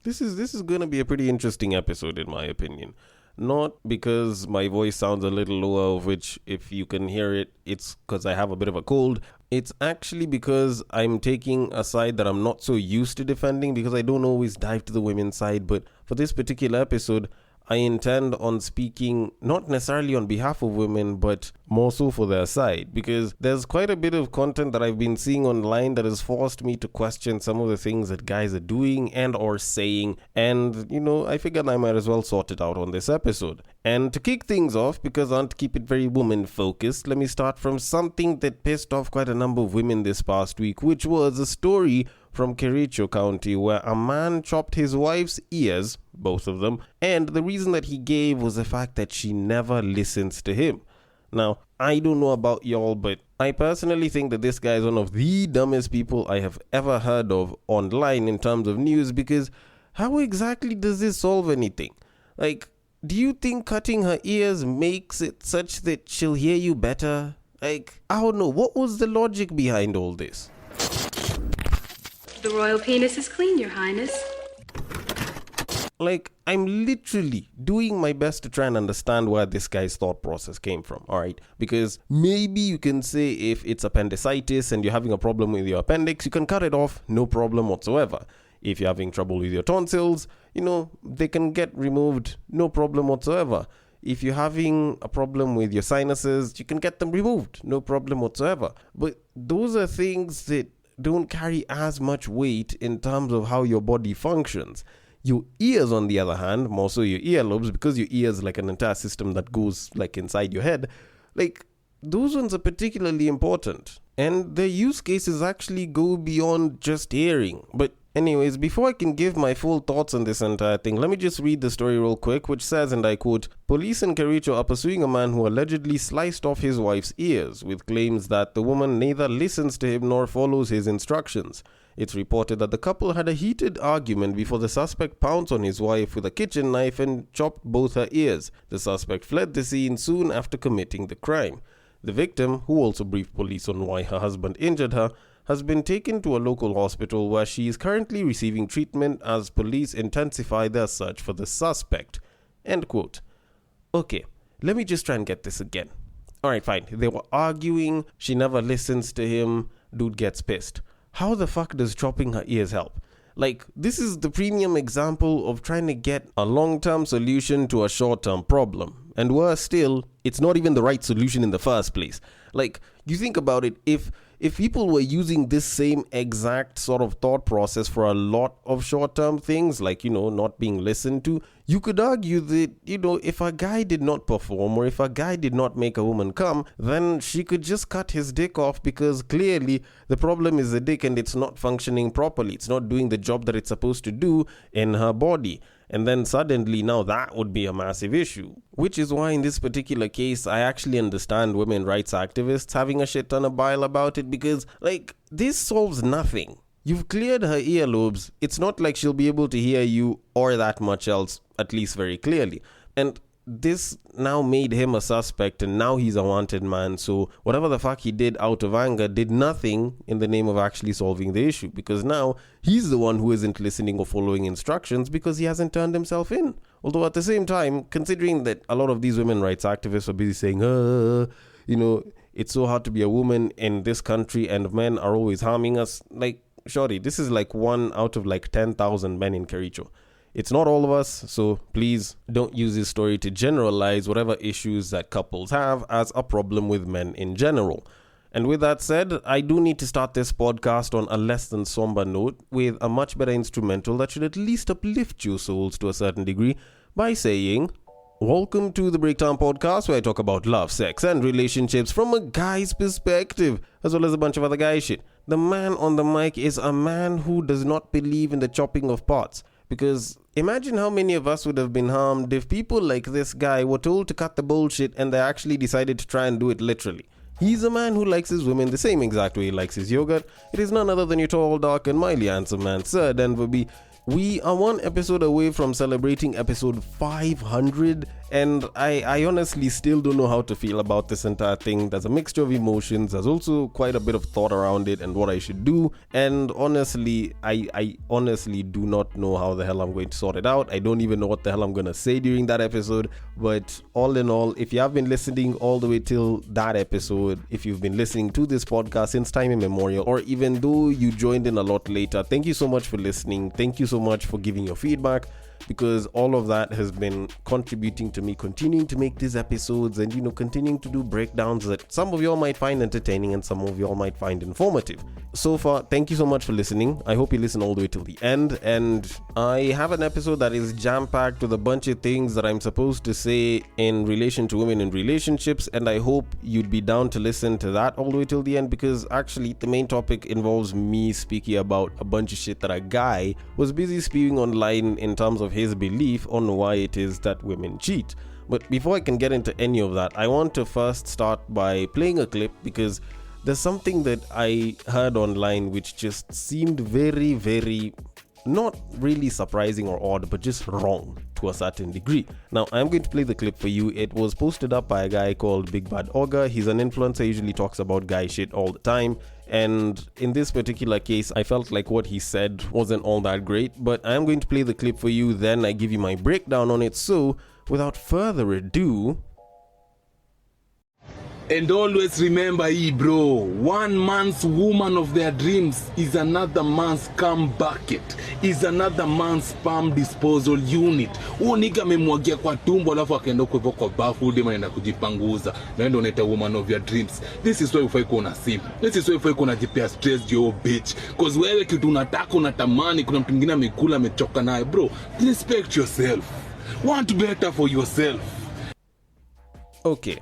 This is going to be a pretty interesting episode in my opinion. Not because my voice sounds a little lower, of which if you can hear it, it's because I have a bit of a cold. It's actually because I'm taking a side that I'm not so used to defending, because I don't always dive to the women's side. But for this particular episode, I intend on speaking not necessarily on behalf of women, but more so for their side, because there's quite a bit of content that I've been seeing online that has forced me to question some of the things that guys are doing and or saying, and I figured I might as well sort it out on this episode. And to kick things off, because I want to keep it very woman focused, let me start from something that pissed off quite a number of women this past week, which was a story from Kericho County where a man chopped his wife's ears, both of them, and the reason that he gave was the fact that she never listens to him. Now, I don't know about y'all, but I personally think that this guy is one of the dumbest people I have ever heard of online in terms of news, because how exactly does this solve anything? Like, do you think cutting her ears makes it such that she'll hear you better? Like, I don't know, what was the logic behind all this? The royal penis is clean, Your Highness. Like, I'm literally doing my best to try and understand where this guy's thought process came from, alright? Because maybe you can say if it's appendicitis and you're having a problem with your appendix, you can cut it off, no problem whatsoever. If you're having trouble with your tonsils, they can get removed, no problem whatsoever. If you're having a problem with your sinuses, you can get them removed, no problem whatsoever. But those are things that don't carry as much weight in terms of how your body functions. Your ears, on the other hand, more so your earlobes, because your ears like an entire system that goes like inside your head, like those ones are particularly important. And their use cases actually go beyond just hearing. But anyways, before I can give my full thoughts on this entire thing, let me just read the story real quick, which says, and I quote, "Police in Kericho are pursuing a man who allegedly sliced off his wife's ears, with claims that the woman neither listens to him nor follows his instructions. It's reported that the couple had a heated argument before the suspect pounced on his wife with a kitchen knife and chopped both her ears. The suspect fled the scene soon after committing the crime. The victim, who also briefed police on why her husband injured her, has been taken to a local hospital where she is currently receiving treatment as police intensify their search for the suspect." End quote. Okay, let me just try and get this again. Alright, fine. They were arguing, she never listens to him, dude gets pissed. How the fuck does chopping her ears help? Like, this is the premium example of trying to get a long-term solution to a short-term problem. And worse still, it's not even the right solution in the first place. Like, you think about it, if people were using this same exact sort of thought process for a lot of short-term things, like, not being listened to, you could argue that, if a guy did not perform or if a guy did not make a woman come, then she could just cut his dick off, because clearly the problem is the dick and it's not functioning properly. It's not doing the job that it's supposed to do in her body. And then suddenly now that would be a massive issue. Which is why in this particular case, I actually understand women rights activists having a shit ton of bile about it, because this solves nothing. You've cleared her earlobes. It's not like she'll be able to hear you or that much else, at least very clearly. And this now made him a suspect, and now he's a wanted man. So whatever the fuck he did out of anger did nothing in the name of actually solving the issue, because now he's the one who isn't listening or following instructions because he hasn't turned himself in. Although at the same time, considering that a lot of these women rights activists are busy saying, it's so hard to be a woman in this country and men are always harming us. Like, shorty, this is like 1 out of 10,000 men in Kericho. It's not all of us, so please don't use this story to generalize whatever issues that couples have as a problem with men in general. And with that said, I do need to start this podcast on a less than somber note with a much better instrumental that should at least uplift your souls to a certain degree by saying, welcome to the Breakdown Podcast, where I talk about love, sex, and relationships from a guy's perspective, as well as a bunch of other guy shit. The man on the mic is a man who does not believe in the chopping of parts. Because imagine how many of us would have been harmed if people like this guy were told to cut the bullshit and they actually decided to try and do it literally. He's a man who likes his women the same exact way he likes his yogurt. It is none other than your tall, dark, and mildly handsome man, Sir Denver B. We are one episode away from celebrating episode 500, and I honestly still don't know how to feel about this entire thing. There's a mixture of emotions, there's also quite a bit of thought around it and what I should do, and honestly, I honestly do not know how the hell I'm going to sort it out. I don't even know what the hell I'm going to say during that episode, but all in all, if you have been listening all the way till that episode, if you've been listening to this podcast since time immemorial, or even though you joined in a lot later, thank you so much for listening. Thank you so much for giving your feedback, because all of that has been contributing to me continuing to make these episodes and continuing to do breakdowns that some of y'all might find entertaining and some of y'all might find informative. So far, thank you so much for listening. I hope you listen all the way till the end, and I have an episode that is jam-packed with a bunch of things that I'm supposed to say in relation to women in relationships, and I hope you'd be down to listen to that all the way till the end, because actually the main topic involves me speaking about a bunch of shit that a guy was busy spewing online in terms of his belief on why it is that women cheat. But before I can get into any of that, I want to first start by playing a clip, because there's something that I heard online which just seemed very, very not really surprising or odd, but just wrong to a certain degree. Now, I'm going to play the clip for you. It was posted up by a guy called Big Bad Ogre. He's an influencer, usually talks about guy shit all the time. And in this particular case, I felt like what he said wasn't all that great, but I'm going to play the clip for you, then I give you my breakdown on it. So, without further ado... And always remember, bro, one man's woman of their dreams is another man's cum bucket, is another man's sperm disposal unit. Huo nigga amemwagia kwa tumbo alafu akaenda kwa bafu dema anaenda kujipanguza. Na ndio unaita woman of your dreams. This is why ufai kuona sim. This is why ufai kuona jipia stress yo bitch. Cause wewe kitu unataka unatamani kuna mtu mwingine amekula amechoka naye, bro. Respect yourself. Want better for yourself. Okay.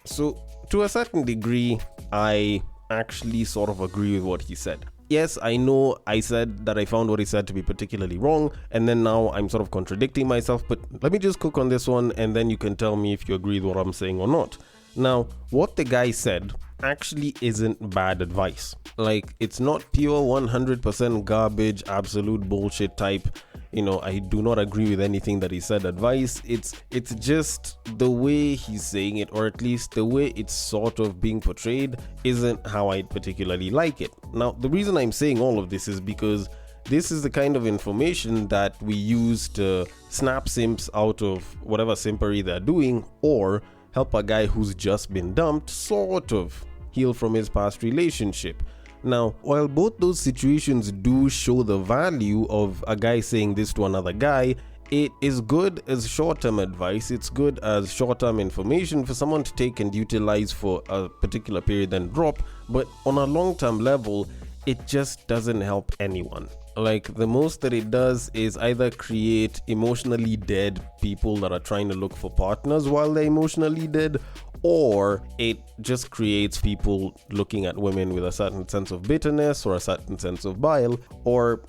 So to a certain degree, I actually sort of agree with what he said. Yes, I know I said that I found what he said to be particularly wrong, and then now I'm sort of contradicting myself, but let me just cook on this one, and then you can tell me if you agree with what I'm saying or not. Now, what the guy said actually isn't bad advice. Like, it's not pure 100% garbage, absolute bullshit type, I do not agree with anything that he said advice. It's just the way he's saying it, or at least the way it's sort of being portrayed, isn't how I particularly like it. Now, the reason I'm saying all of this is because this is the kind of information that we use to snap simps out of whatever simpery they're doing, or help a guy who's just been dumped sort of heal from his past relationship. Now, while both those situations do show the value of a guy saying this to another guy, it is good as short-term advice, it's good as short-term information for someone to take and utilize for a particular period and drop, but on a long-term level, it just doesn't help anyone. Like, the most that it does is either create emotionally dead people that are trying to look for partners while they're emotionally dead, or it just creates people looking at women with a certain sense of bitterness or a certain sense of bile, or,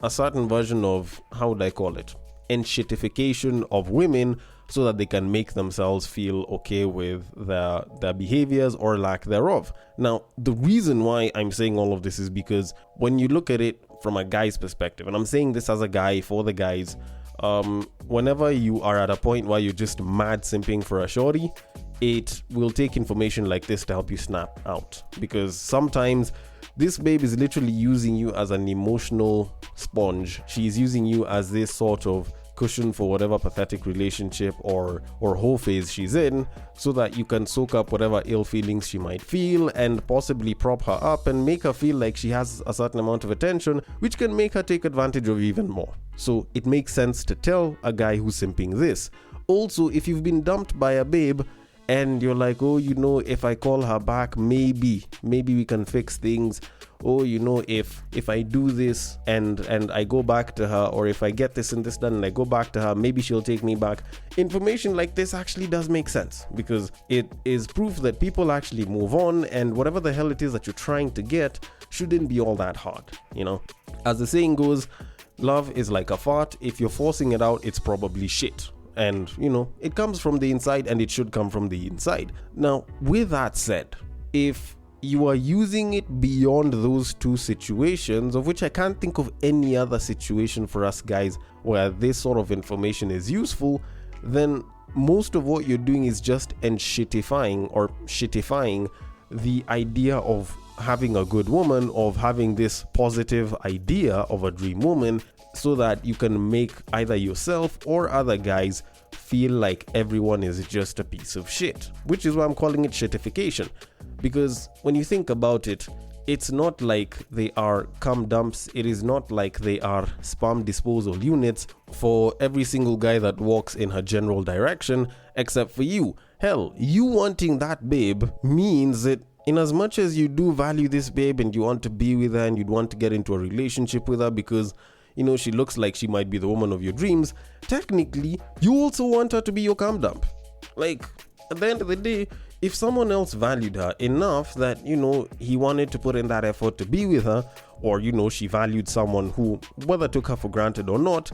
a certain version of, how would I call it, enshittification of women, so that they can make themselves feel okay with their behaviors or lack thereof. Now, the reason why I'm saying all of this is because when you look at it from a guy's perspective, and I'm saying this as a guy for the guys, whenever you are at a point where you're just mad simping for a shorty, it will take information like this to help you snap out, because sometimes this babe is literally using you as an emotional sponge. She's using you as this sort of cushion for whatever pathetic relationship or whole phase she's in, so that you can soak up whatever ill feelings she might feel and possibly prop her up and make her feel like she has a certain amount of attention, which can make her take advantage of even more. So it makes sense to tell a guy who's simping this. Also, if you've been dumped by a babe and you're like, oh, if I call her back, maybe we can fix things. Oh, if I do this and I go back to her, or if I get this and this done and I go back to her, maybe she'll take me back. Information like this actually does make sense, because it is proof that people actually move on, and whatever the hell it is that you're trying to get shouldn't be all that hard. As the saying goes, love is like a fart. If you're forcing it out, it's probably shit. And, it comes from the inside, and it should come from the inside. Now, with that said, if you are using it beyond those two situations, of which I can't think of any other situation for us guys where this sort of information is useful, then most of what you're doing is just shittifying the idea of having a good woman, of having this positive idea of a dream woman, so that you can make either yourself or other guys feel like everyone is just a piece of shit, which is why I'm calling it shittification. Because when you think about it, it's not like they are cum dumps, it is not like they are sperm disposal units for every single guy that walks in her general direction, except for you. Hell, you wanting that babe means that in as much as you do value this babe and you want to be with her and you'd want to get into a relationship with her because, you know, she looks like she might be the woman of your dreams, technically, you also want her to be your cum dump. Like, at the end of the day, if someone else valued her enough that, you know, he wanted to put in that effort to be with her, or, you know, she valued someone who, whether took her for granted or not,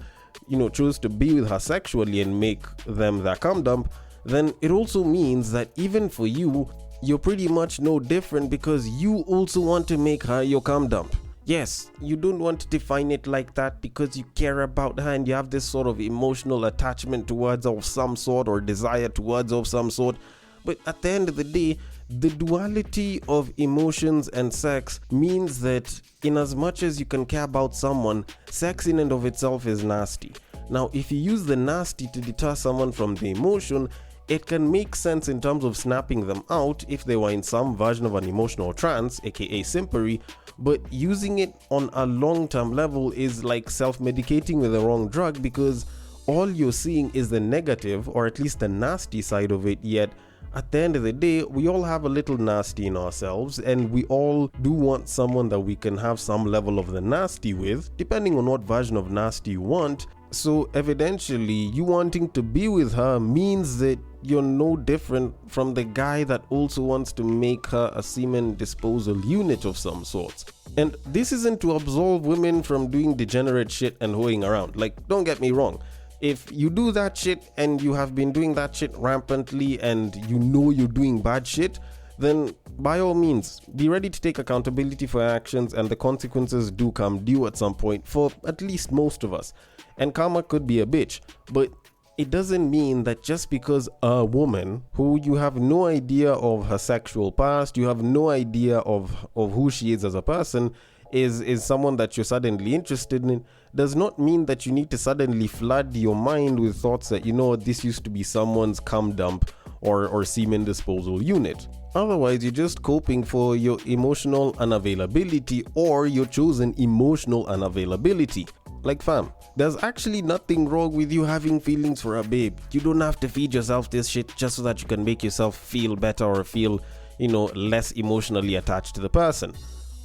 you know, chose to be with her sexually and make them their cum dump, then it also means that even for you, you're pretty much no different because you also want to make her your cum dump. Yes, you don't want to define it like that because you care about her and you have this sort of emotional attachment towards her of some sort or desire towards her of some sort. But at the end of the day, the duality of emotions and sex means that in as much as you can care about someone, sex in and of itself is nasty. Now, if you use the nasty to deter someone from the emotion, it can make sense in terms of snapping them out if they were in some version of an emotional trance, aka simpery, but using it on a long-term level is like self-medicating with the wrong drug because all you're seeing is the negative, or at least the nasty side of it, yet at the end of the day, we all have a little nasty in ourselves and we all do want someone that we can have some level of the nasty with, depending on what version of nasty you want. So evidently, you wanting to be with her means that you're no different from the guy that also wants to make her a semen disposal unit of some sort. And this isn't to absolve women from doing degenerate shit and hoeing around. Like, don't get me wrong. If you do that shit and you have been doing that shit rampantly and you know you're doing bad shit, then by all means, be ready to take accountability for your actions, and the consequences do come due at some point for at least most of us. And karma could be a bitch, but it doesn't mean that just because a woman who you have no idea of her sexual past, you have no idea of who she is as a person, is someone that you're suddenly interested in, does not mean that you need to suddenly flood your mind with thoughts that, you know, this used to be someone's cum dump or semen disposal unit. Otherwise, you're just coping for your emotional unavailability or your chosen emotional unavailability. Like fam, there's actually nothing wrong with you having feelings for a babe. You don't have to feed yourself this shit just so that you can make yourself feel better or feel, you know, less emotionally attached to the person.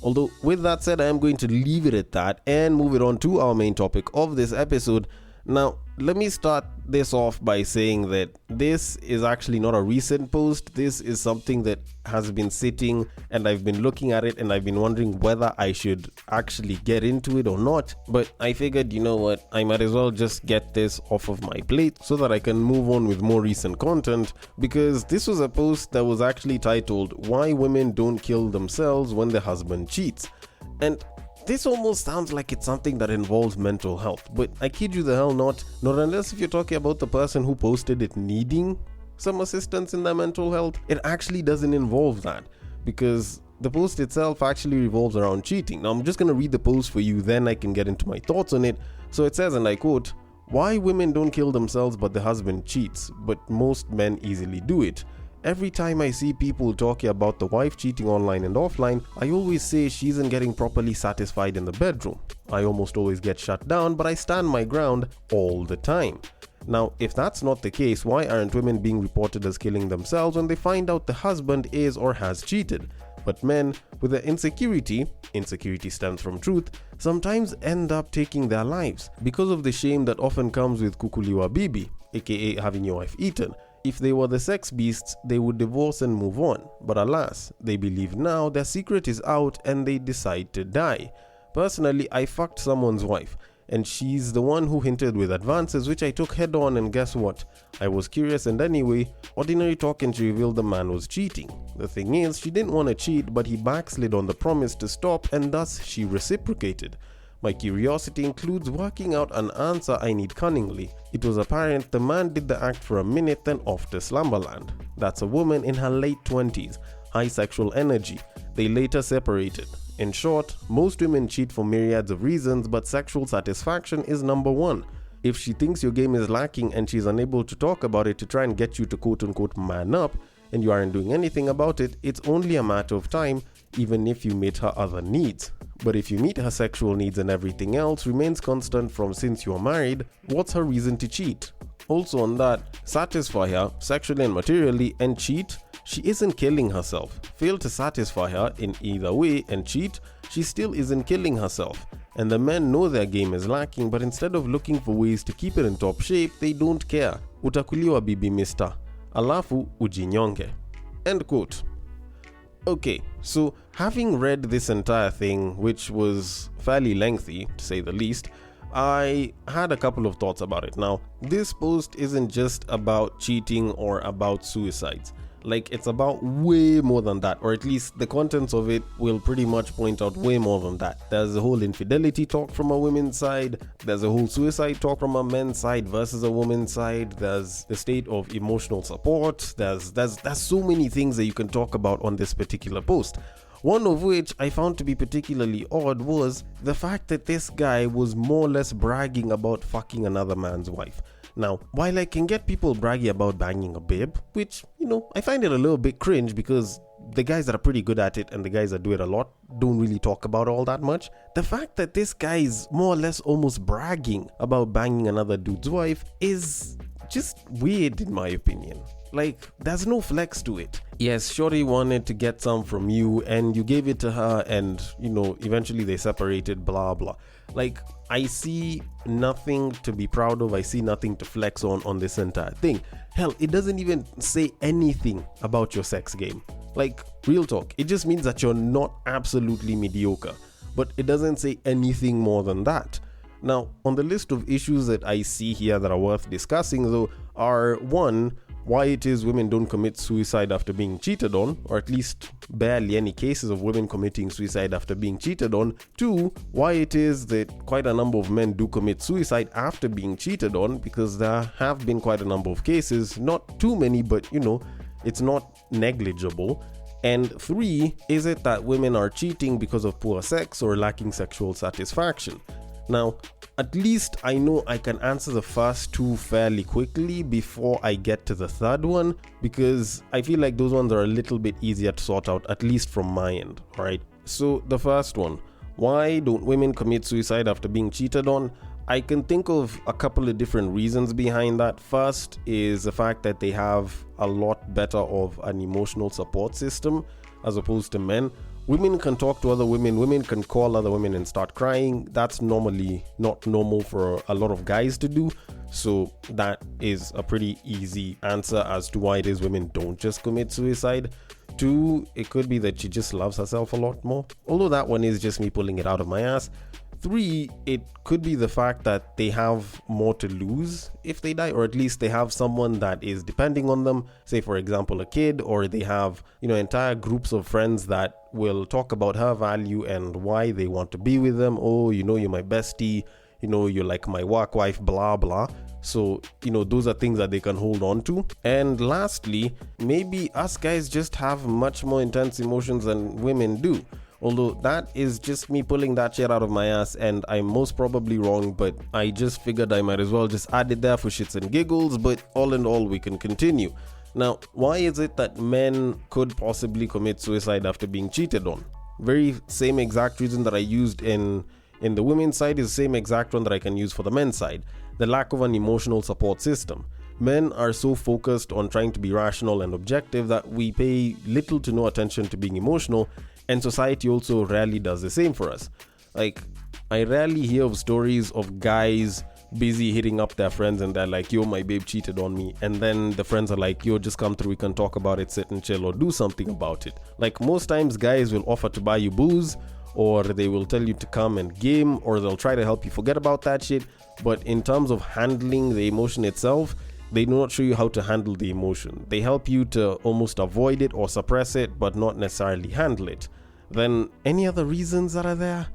Although, with that said, I am going to leave it at that and move it on to our main topic of this episode. Now, let me start this off by saying that this is actually not a recent post. This is something that has been sitting and I've been looking at it and I've been wondering whether I should actually get into it or not. But I figured, you know what, I might as well just get this off of my plate so that I can move on with more recent content, because this was a post that was actually titled "Why Women Don't Kill Themselves When Their Husband Cheats." And this almost sounds like it's something that involves mental health, but I kid you the hell not unless if you're talking about the person who posted it needing some assistance in their mental health. It actually doesn't involve that, because the post itself actually revolves around cheating. Now I'm just going to read the post for you, then I can get into my thoughts on it. So it says, and I quote, "Why women don't kill themselves but the husband cheats, but most men easily do it. Every time I see people talking about the wife cheating online and offline, I always say she isn't getting properly satisfied in the bedroom. I almost always get shut down, but I stand my ground all the time. Now, if that's not the case, why aren't women being reported as killing themselves when they find out the husband is or has cheated? But men, with their insecurity stems from truth, sometimes end up taking their lives because of the shame that often comes with kukuliwa bibi, aka having your wife eaten. If they were the sex beasts, they would divorce and move on. But alas, they believe now their secret is out and they decide to die. Personally, I fucked someone's wife. and she's the one who hinted with advances, which I took head on, and guess what? I was curious, and anyway, ordinary talking, she revealed the man was cheating. The thing is, she didn't want to cheat, but he backslid on the promise to stop, and thus she reciprocated. My curiosity includes working out an answer I need cunningly. It was apparent the man did the act for a minute, then off to slumberland. That's a woman in her late 20s, high sexual energy. They later separated. In short, most women cheat for myriads of reasons, but sexual satisfaction is number one. If she thinks your game is lacking and she's unable to talk about it to try and get you to quote-unquote man up, and you aren't doing anything about it, it's only a matter of time, even if you meet her other needs. But if you meet her sexual needs and everything else remains constant from since you are married, what's her reason to cheat? Also on that, satisfy her sexually and materially and cheat, she isn't killing herself. Fail to satisfy her in either way and cheat, she still isn't killing herself. And the men know their game is lacking, but instead of looking for ways to keep it in top shape, they don't care. Utakuliwa bibi mister. Alafu ujinyonge. End quote. Okay, so having read this entire thing, which was fairly lengthy to say the least, I had a couple of thoughts about it. Now, this post isn't just about cheating or about suicides. Like, it's about way more than that, or at least the contents of it will pretty much point out way more than that. There's a whole infidelity talk from a woman's side, there's a whole suicide talk from a men's side versus a woman's side, there's the state of emotional support, there's so many things that you can talk about on this particular post. One of which I found to be particularly odd was the fact that this guy was more or less bragging about fucking another man's wife. Now, while I can get people braggy about banging a babe, which, I find it a little bit cringe because the guys that are pretty good at it and the guys that do it a lot don't really talk about all that much. The fact that this guy is more or less almost bragging about banging another dude's wife is just weird in my opinion. Like, there's no flex to it. Yes, Shorty wanted to get some from you and you gave it to her and, eventually they separated, blah, blah. Like, I see nothing to be proud of. I see nothing to flex on this entire thing. Hell, it doesn't even say anything about your sex game. Like, real talk, it just means that you're not absolutely mediocre. But it doesn't say anything more than that. Now, on the list of issues that I see here that are worth discussing though are 1, why it is women don't commit suicide after being cheated on, or at least barely any cases of women committing suicide after being cheated on. 2, why it is that quite a number of men do commit suicide after being cheated on, because there have been quite a number of cases, not too many, but it's not negligible. And 3, is it that women are cheating because of poor sex or lacking sexual satisfaction? Now, at least I know I can answer the first 2 fairly quickly before I get to the third one, because I feel like those ones are a little bit easier to sort out, at least from my end, alright? So the first one, why don't women commit suicide after being cheated on? I can think of a couple of different reasons behind that. First is the fact that they have a lot better of an emotional support system as opposed to men. Women can talk to other women can call other women and start crying. That's normally not normal for a lot of guys to do. So that is a pretty easy answer as to why it is women don't just commit suicide. 2, it could be that she just loves herself a lot more. Although that one is just me pulling it out of my ass. 3, it could be the fact that they have more to lose if they die, or at least they have someone that is depending on them, say for example a kid, or they have entire groups of friends that will talk about her value and why they want to be with them. Oh, you're my bestie, you're like my work wife, blah blah. So those are things that they can hold on to. And lastly, maybe us guys just have much more intense emotions than women do. Although that is just me pulling that shit out of my ass and I'm most probably wrong, but I just figured I might as well just add it there for shits and giggles. But all in all, we can continue. Now, why is it that men could possibly commit suicide after being cheated on? Very same exact reason that I used in the women's side is the same exact one that I can use for the men's side. The lack of an emotional support system. Men are so focused on trying to be rational and objective that we pay little to no attention to being emotional. And society also rarely does the same for us. Like, I rarely hear of stories of guys busy hitting up their friends and they're like, yo, my babe cheated on me. And then the friends are like, yo, just come through, we can talk about it, sit and chill, or do something about it. Like, most times guys will offer to buy you booze, or they will tell you to come and game, or they'll try to help you forget about that shit. But in terms of handling the emotion itself, they do not show you how to handle the emotion. They help you to almost avoid it or suppress it, but not necessarily handle it. Then any other reasons that are there?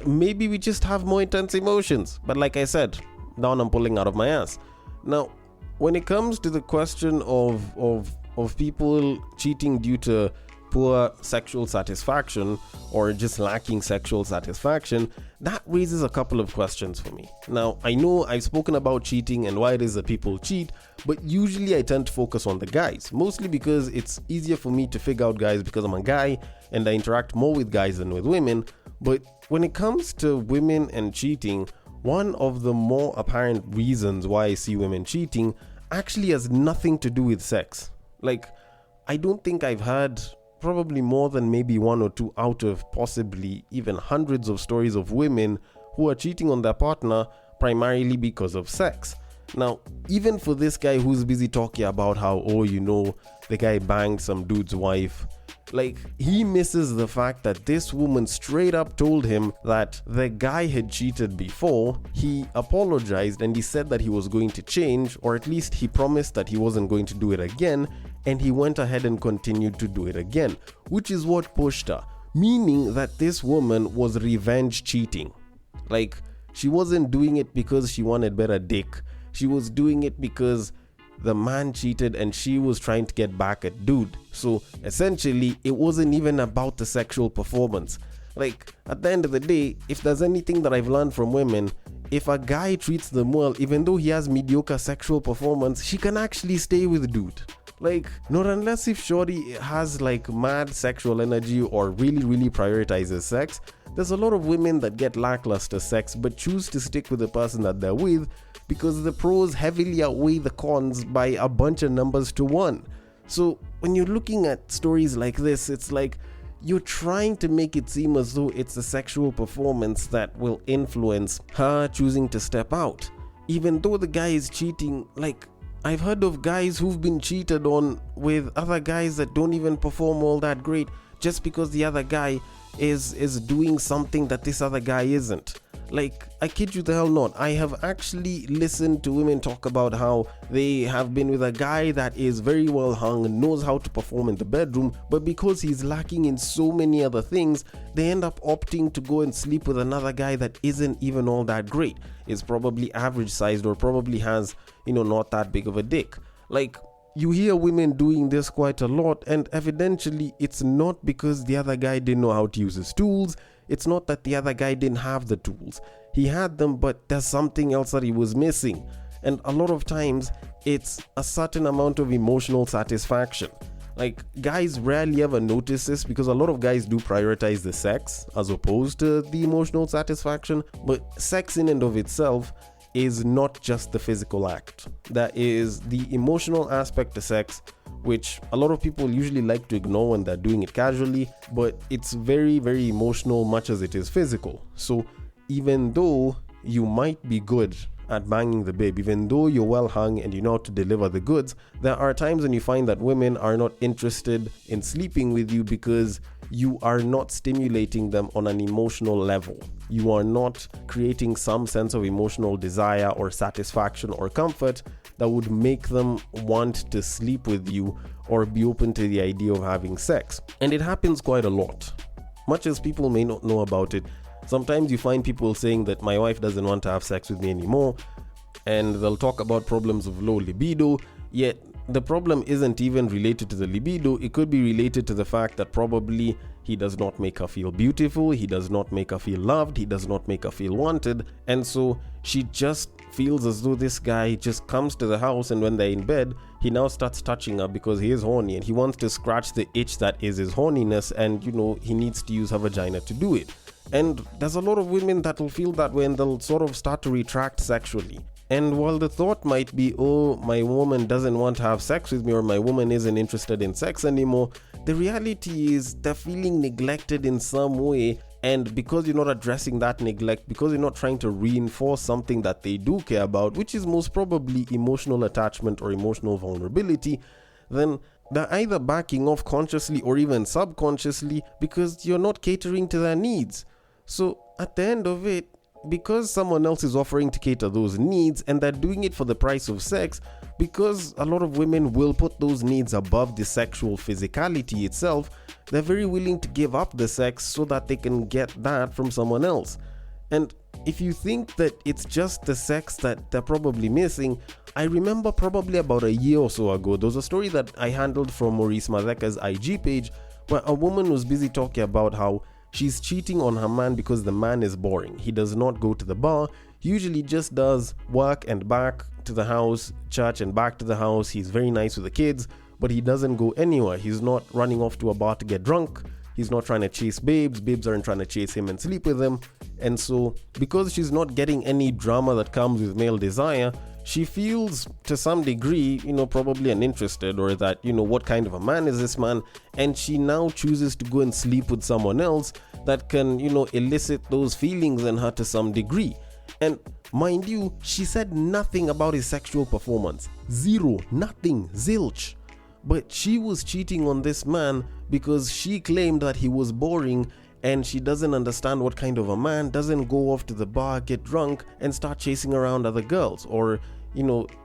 Maybe we just have more intense emotions. But like I said, down I'm pulling out of my ass. Now, when it comes to the question of people cheating due to poor sexual satisfaction or just lacking sexual satisfaction, that raises a couple of questions for me. Now, I know I've spoken about cheating and why it is that people cheat, but usually I tend to focus on the guys, mostly because it's easier for me to figure out guys because I'm a guy and I interact more with guys than with women. But when it comes to women and cheating, one of the more apparent reasons why I see women cheating actually has nothing to do with sex. Like, I don't think I've heard probably more than maybe one or two out of possibly even hundreds of stories of women who are cheating on their partner primarily because of sex. Now, even for this guy who's busy talking about how, the guy banged some dude's wife, like, he misses the fact that this woman straight up told him that the guy had cheated before. He apologized and he said that he was going to change, or at least he promised that he wasn't going to do it again, and he went ahead and continued to do it again, which is what pushed her, meaning that this woman was revenge cheating. Like, she wasn't doing it because she wanted better dick. She was doing it because the man cheated and she was trying to get back at dude. So essentially, it wasn't even about the sexual performance. Like, at the end of the day, if there's anything that I've learned from women, if a guy treats them well, even though he has mediocre sexual performance, she can actually stay with dude. Like, not unless if shorty has like mad sexual energy or really prioritizes sex. There's a lot of women that get lackluster sex but choose to stick with the person that they're with because the pros heavily outweigh the cons by a bunch of numbers to one. So when you're looking at stories like this, it's like you're trying to make it seem as though it's the sexual performance that will influence her choosing to step out. Even though the guy is cheating, like, I've heard of guys who've been cheated on with other guys that don't even perform all that great just because the other guy is doing something that this other guy isn't. Like, I kid you the hell not, I have actually listened to women talk about how they have been with a guy that is very well hung, knows how to perform in the bedroom, but because he's lacking in so many other things, they end up opting to go and sleep with another guy that isn't even all that great, is probably average sized or probably has, not that big of a dick. Like, you hear women doing this quite a lot, and evidently it's not because the other guy didn't know how to use his tools. It's not that the other guy didn't have the tools. He had them, but there's something else that he was missing. And a lot of times, it's a certain amount of emotional satisfaction. Like, guys rarely ever notice this because a lot of guys do prioritize the sex as opposed to the emotional satisfaction. But sex in and of itself is not just the physical act. That is the emotional aspect of sex, which a lot of people usually like to ignore when they're doing it casually, but it's very emotional much as it is physical. So even though you might be good at banging the babe, even though you're well hung and you know how to deliver the goods, there are times when you find that women are not interested in sleeping with you because you are not stimulating them on an emotional level. You are not creating some sense of emotional desire or satisfaction or comfort that would make them want to sleep with you or be open to the idea of having sex. And it happens quite a lot. Much as people may not know about it, sometimes you find people saying that my wife doesn't want to have sex with me anymore, and they'll talk about problems of low libido, yet the problem isn't even related to the libido. It could be related to the fact that probably he does not make her feel beautiful, he does not make her feel loved, he does not make her feel wanted, and so she just feels as though this guy just comes to the house and when they're in bed, he now starts touching her because he is horny and he wants to scratch the itch that is his horniness, and he needs to use her vagina to do it. And there's a lot of women that will feel that way and they'll sort of start to retract sexually. And while the thought might be, oh, my woman doesn't want to have sex with me, or my woman isn't interested in sex anymore, the reality is they're feeling neglected in some way. And because you're not addressing that neglect, because you're not trying to reinforce something that they do care about, which is most probably emotional attachment or emotional vulnerability, then they're either backing off consciously or even subconsciously because you're not catering to their needs. So at the end of it, because someone else is offering to cater those needs and they're doing it for the price of sex, because a lot of women will put those needs above the sexual physicality itself, they're very willing to give up the sex so that they can get that from someone else. And if you think that it's just the sex that they're probably missing, I remember probably about a year or so ago, there was a story that I handled from Maurice Madeka's IG page where a woman was busy talking about how she's cheating on her man because the man is boring. He does not go to the bar. He usually just does work and back to the house, church and back to the house. He's very nice with the kids, but he doesn't go anywhere. He's not running off to a bar to get drunk. He's not trying to chase babes. Babes aren't trying to chase him and sleep with him. And so, because she's not getting any drama that comes with male desire, she feels to some degree, probably uninterested, or that, what kind of a man is this man? And she now chooses to go and sleep with someone else that can, elicit those feelings in her to some degree. And mind you, she said nothing about his sexual performance. Zero, nothing, zilch. But she was cheating on this man because she claimed that he was boring and she doesn't understand what kind of a man doesn't go off to the bar, get drunk, and start chasing around other girls, or,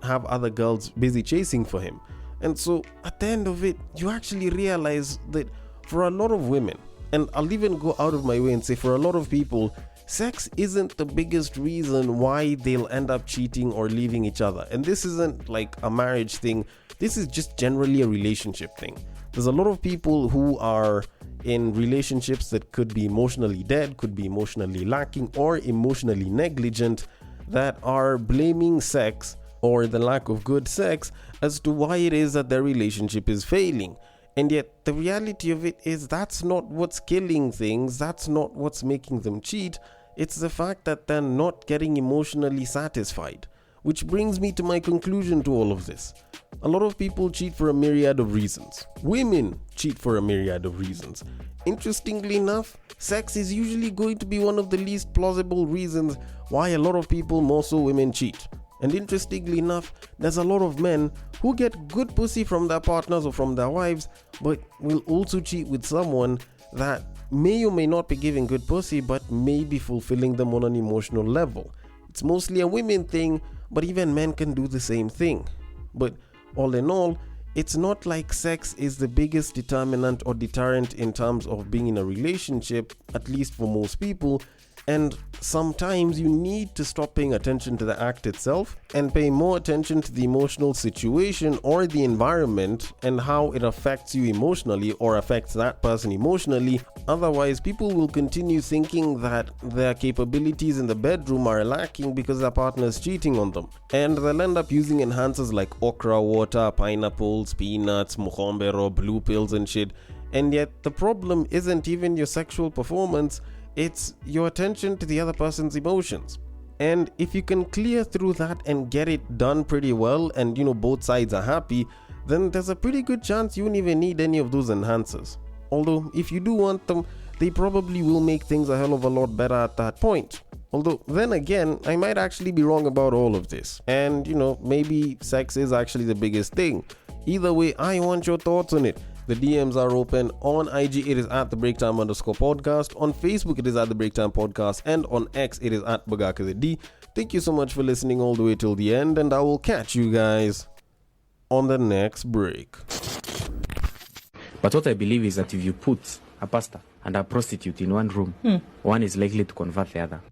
have other girls busy chasing for him. And so at the end of it, you actually realize that for a lot of women, and I'll even go out of my way and say for a lot of people, sex isn't the biggest reason why they'll end up cheating or leaving each other. And this isn't like a marriage thing. This is just generally a relationship thing. There's a lot of people who are in relationships that could be emotionally dead, could be emotionally lacking, or emotionally negligent, that are blaming sex or the lack of good sex as to why it is that their relationship is failing. And yet the reality of it is that's not what's killing things, that's not what's making them cheat. It's the fact that they're not getting emotionally satisfied. Which brings me to my conclusion to all of this. A lot of people cheat for a myriad of reasons. Women cheat for a myriad of reasons. Interestingly enough, sex is usually going to be one of the least plausible reasons why a lot of people, more so women, cheat. And interestingly enough, there's a lot of men who get good pussy from their partners or from their wives, but will also cheat with someone that may or may not be giving good pussy, but may be fulfilling them on an emotional level. It's mostly a women thing, but even men can do the same thing. But all in all, it's not like sex is the biggest determinant or deterrent in terms of being in a relationship, at least for most people. And sometimes you need to stop paying attention to the act itself and pay more attention to the emotional situation or the environment and how it affects you emotionally or affects that person emotionally. Otherwise, people will continue thinking that their capabilities in the bedroom are lacking because their partner is cheating on them. And they'll end up using enhancers like okra water, pineapples, peanuts, mohombero, blue pills and shit. And yet the problem isn't even your sexual performance, it's your attention to the other person's emotions. And if you can clear through that and get it done pretty well and both sides are happy, then there's a pretty good chance you won't even need any of those enhancers. Although if you do want them, they probably will make things a hell of a lot better at that point. Although then again, I might actually be wrong about all of this. And maybe sex is actually the biggest thing. Either way, I want your thoughts on it. The DMs are open. On IG, it is at @thebreaktime_podcast. On Facebook, it is at the Breaktime Podcast. And on X, it is at BagakaTheD. Thank you so much for listening all the way till the end. And I will catch you guys on the next break. But what I believe is that if you put a pastor and a prostitute in one room, one is likely to convert the other.